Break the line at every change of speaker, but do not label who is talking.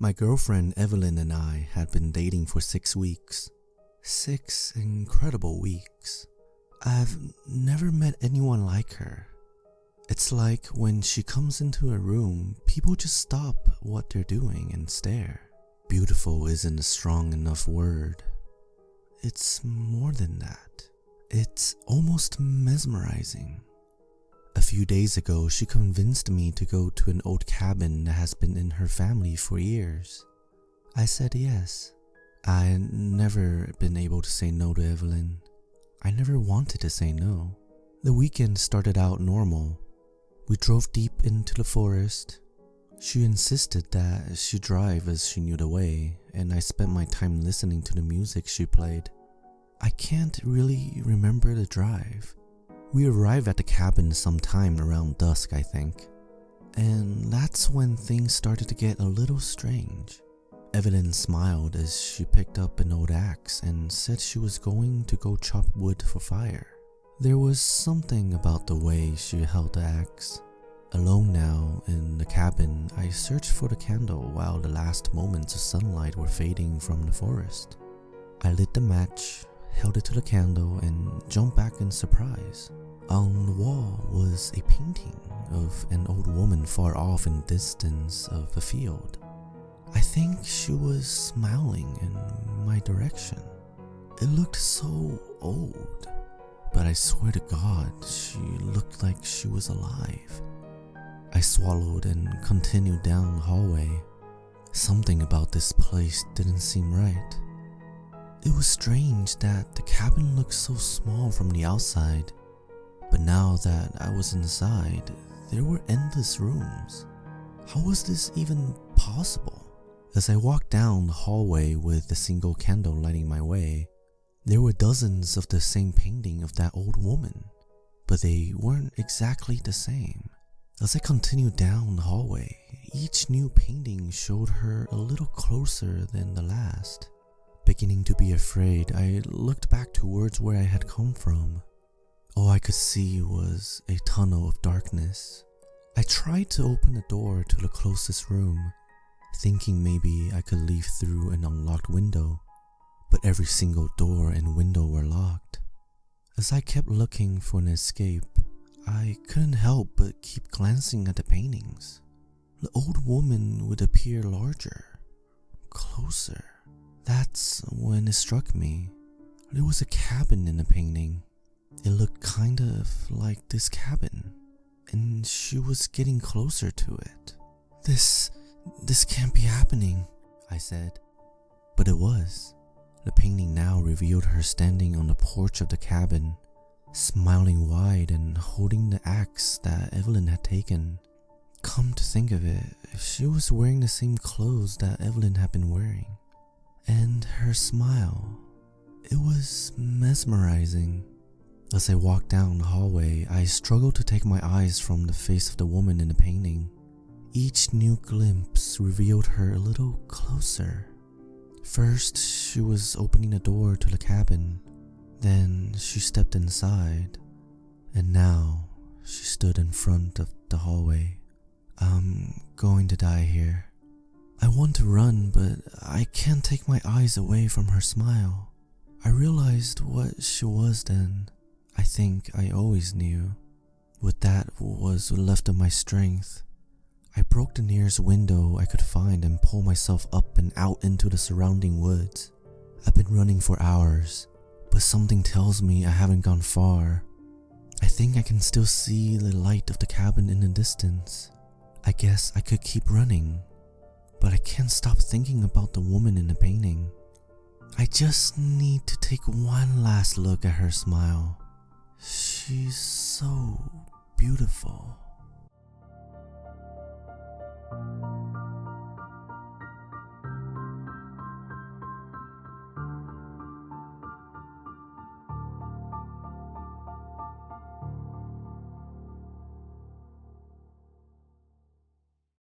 My girlfriend Evelyn and I had been dating for 6 weeks. 6 incredible weeks. I've never met anyone like her. It's like when she comes into a room, people just stop what they're doing and stare. Beautiful isn't a strong enough word. It's more than that. It's almost mesmerizing. A few days ago, she convinced me to go to an old cabin that has been in her family for years. I said yes. I had never been able to say no to Evelyn. I never wanted to say no. The weekend started out normal. We drove deep into the forest. She insisted that she drive as she knew the way, and I spent my time listening to the music she played. I can't really remember the drive. We arrived at the cabin sometime around dusk, I think. And that's when things started to get a little strange. Evelyn smiled as she picked up an old axe and said she was going to go chop wood for fire. There was something about the way she held the axe. Alone now in the cabin, I searched for the candle while the last moments of sunlight were fading from the forest. I lit the match, held it to the candle, and jumped back in surprise. On the wall was a painting of an old woman far off in the distance of a field. I think she was smiling in my direction. It looked so old, but I swear to God, she looked like she was alive. I swallowed and continued down the hallway. Something about this place didn't seem right. It was strange that the cabin looked so small from the outside, but now that I was inside, there were endless rooms. How was this even possible? As I walked down the hallway with a single candle lighting my way, there were dozens of the same painting of that old woman, but they weren't exactly the same. As I continued down the hallway, each new painting showed her a little closer than the last. Beginning to be afraid, I looked back towards where I had come from. All I could see was a tunnel of darkness. I tried to open the door to the closest room, thinking maybe I could leave through an unlocked window, but every single door and window were locked. As I kept looking for an escape, I couldn't help but keep glancing at the paintings. The old woman would appear larger, closer. That's when it struck me. There was a cabin in the painting. It looked kind of like this cabin, and she was getting closer to it. This can't be happening, I said. But it was. The painting now revealed her standing on the porch of the cabin, smiling wide and holding the axe that Evelyn had taken. Come to think of it, she was wearing the same clothes that Evelyn had been wearing. And her smile, it was mesmerizing. As I walked down the hallway, I struggled to take my eyes from the face of the woman in the painting. Each new glimpse revealed her a little closer. First, she was opening the door to the cabin. Then she stepped inside. And now, she stood in front of the hallway. I'm going to die here. I want to run, but I can't take my eyes away from her smile. I realized what she was then. I think I always knew. With that was left of my strength, I broke the nearest window I could find and pulled myself up and out into the surrounding woods. I've been running for hours, but something tells me I haven't gone far. I think I can still see the light of the cabin in the distance. I guess I could keep running, but I can't stop thinking about the woman in the painting. I just need to take one last look at her smile. She's so beautiful.